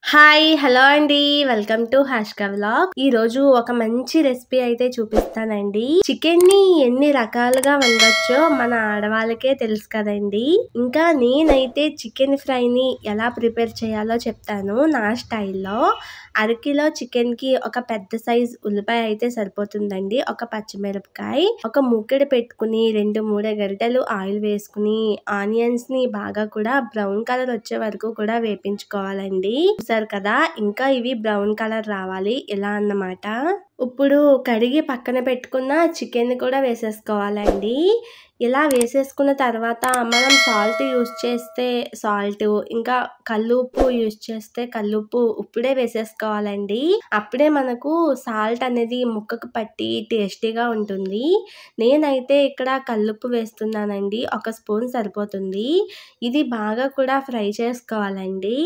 Hi! Hello అండి. Welcome to Hashka vlog. ఈరోజు ఒక మంచి రెసిపీ అయితే చూపిస్తానండి. చికెన్‌ని ఎన్ని రకాలుగా వండొచ్చో మన ఆడవాళ్ళకే తెలుసు కదండీ. ఇంకా నేనైతే చికెన్ ఫ్రైని ఎలా ప్రిపేర్ చేయాలో చెప్తాను నా స్టైల్‌లో. అరకిలో చికెన్‌కి ఒక పెద్ద సైజ్ ఉల్లిపాయ అయితే సరిపోతుందండి. ఒక పచ్చిమిరపకాయ, ఒక మూకెడు పెట్టుకుని 2, 3 గరిటెలు ఆయిల్ వేసుకుని ఆనియన్స్‌ని బాగా కూడా బ్రౌన్ కలర్ వచ్చే వరకు కూడా వేపించుకోవాలండి. చూసారు కదా, ఇంకా ఇవి బ్రౌన్ కలర్ రావాలి ఇలా అన్నమాట. ఇప్పుడు కడిగి పక్కన పెట్టుకున్న చికెన్ కూడా వేసేసుకోవాలండి. ఇలా వేసేసుకున్న తర్వాత మనం సాల్ట్ యూస్ చేస్తే సాల్ట్, ఇంకా కల్లుప్పు యూస్ చేస్తే కల్లుప్పు ఇప్పుడే వేసేసుకోవాలండి. అప్పుడే మనకు సాల్ట్ అనేది ముక్కకు పట్టి టేస్టీగా ఉంటుంది. నేనైతే ఇక్కడ కల్లుప్పు వేస్తున్నానండి. 1 స్పూన్ సరిపోతుంది. ఇది బాగా కూడా ఫ్రై చేసుకోవాలండి.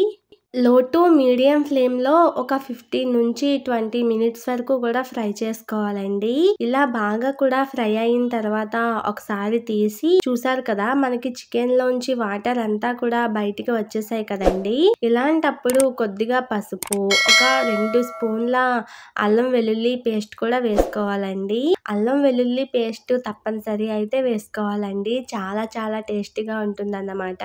లో టు మీడియం ఫ్లేమ్‌లో ఒక 15-20 మినిట్స్ వరకు కూడా ఫ్రై చేసుకోవాలండి. ఇలా బాగా కూడా ఫ్రై అయిన తర్వాత ఒకసారి తీసి చూసారు కదా, మనకి చికెన్‌లోంచి వాటర్ అంతా కూడా బయటికి వచ్చేసాయి కదండీ. ఇలాంటప్పుడు కొద్దిగా పసుపు, ఒక 2 స్పూన్ల అల్లం వెల్లుల్లి పేస్ట్ కూడా వేసుకోవాలండి. అల్లం వెల్లుల్లి పేస్ట్ తప్పనిసరి అయితే వేసుకోవాలండి. చాలా టేస్టీగా ఉంటుందన్నమాట.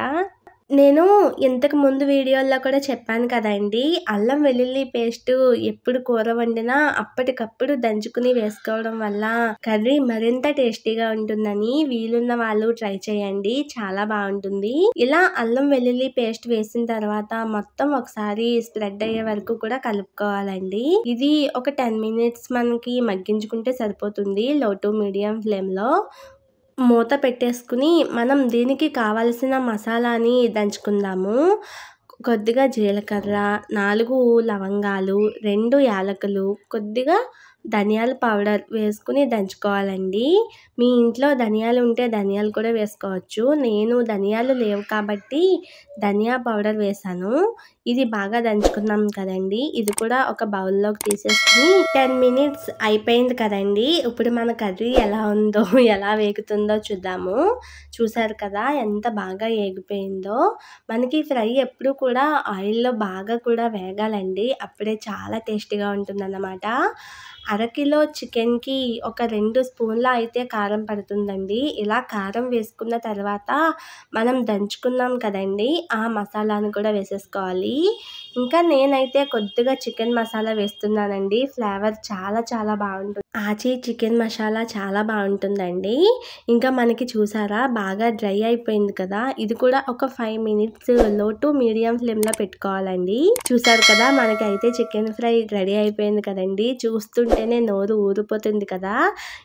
నేను ఇంతకు ముందు వీడియోల్లో కూడా చెప్పాను కదండీ, అల్లం వెల్లుల్లి పేస్ట్ ఎప్పుడు కూర వండినా అప్పటికప్పుడు దంచుకుని వేసుకోవడం వల్ల కర్రీ మరింత టేస్టీగా ఉంటుందని వీలున్న వాళ్ళు ట్రై చేయండి. చాలా బాగుంటుంది. ఇలా అల్లం వెల్లుల్లి పేస్ట్ వేసిన తర్వాత మొత్తం ఒకసారి స్ప్రెడ్ అయ్యే వరకు కూడా కలుపుకోవాలండి. ఇది ఒక 10 మినిట్స్ మనకి మగ్గించుకుంటే సరిపోతుంది లో టు మీడియం ఫ్లేమ్‌లో. మూత పెట్టేసుకుని మనం దీనికి కావాల్సిన మసాలాని దంచుకుందాము. కొద్దిగా జీలకర్ర, 4 లవంగాలు, 2 యాలకులు, కొద్దిగా ధనియాల పౌడర్ వేసుకుని దంచుకోవాలండి. మీ ఇంట్లో ధనియాలు ఉంటే ధనియాలు కూడా వేసుకోవచ్చు. నేను ధనియాలు లేవు కాబట్టి ధనియా పౌడర్ వేసాను. ఇది బాగా దంచుకున్నాం కదండి. ఇది కూడా ఒక బౌల్లోకి తీసేసుకుని 10 మినిట్స్ అయిపోయింది కదండి. ఇప్పుడు మన కర్రీ ఎలా ఉందో, ఎలా వేగుతుందో చూద్దాము. చూసారు కదా ఎంత బాగా ఏగిపోయిందో. మనకి ఫ్రై ఎప్పుడు కూడా ఆయిల్‌లో బాగా కూడా వేగాలండి. అప్పుడే చాలా టేస్టీగా ఉంటుందన్నమాట. అరకిలో చికెన్‌కి ఒక 2 స్పూన్ల అయితే కారం పడుతుందండి. ఇలా కారం వేసుకున్న తర్వాత మనం దంచుకున్నాం కదండి, ఆ మసాలాను కూడా వేసేసుకోవాలి. ఇంకా నేనైతే కొద్దిగా చికెన్ మసాలా వేస్తున్నానండి. ఫ్లేవర్ చాలా బాగుంటుంది. ఆచి చికెన్ మసాలా చాలా బాగుంటుందండి. ఇంకా మనకి చూసారా బాగా డ్రై అయిపోయింది కదా, ఇది కూడా ఒక 5 మినిట్స్ లో టు మీడియం ఫ్లేమ్‌లో పెట్టుకోవాలండి. చూసారు కదా, మనకైతే చికెన్ ఫ్రై రెడీ అయిపోయింది కదండి. చూస్తుంటేనే నోరు ఊరిపోతుంది కదా.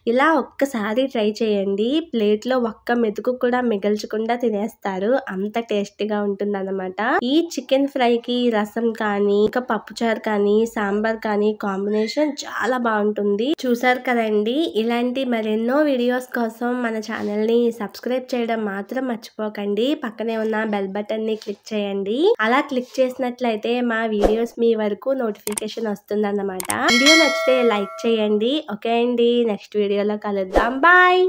ఇలా ఒక్కసారి ట్రై చేయండి. ప్లేట్‌లో ఒక్క మెతుకు కూడా మిగల్చకుండా తినేస్తారు. అంత టేస్టీగా ఉంటుందన్నమాట. ఈ చికెన్ ఫ్రైకి రసం కానీ, ఇంకా పప్పుచారు కానీ, సాంబార్ కానీ కాంబినేషన్ చాలా బాగుంటుంది. చూసారు కదండి. ఇలాంటి మరెన్నో వీడియోస్ కోసం మన ఛానల్‌ని సబ్స్క్రైబ్ చేయడం మాత్రం మర్చిపోకండి. పక్కనే ఉన్న బెల్ బటన్‌ని క్లిక్ చేయండి. అలా క్లిక్ చేసినట్లయితే మా వీడియోస్ మీ వరకు నోటిఫికేషన్ వస్తుందన్నమాట. వీడియో నచ్చితే లైక్ చేయండి. ఓకే అండి, నెక్స్ట్ వీడియోలో కలుద్దాం. బాయ్.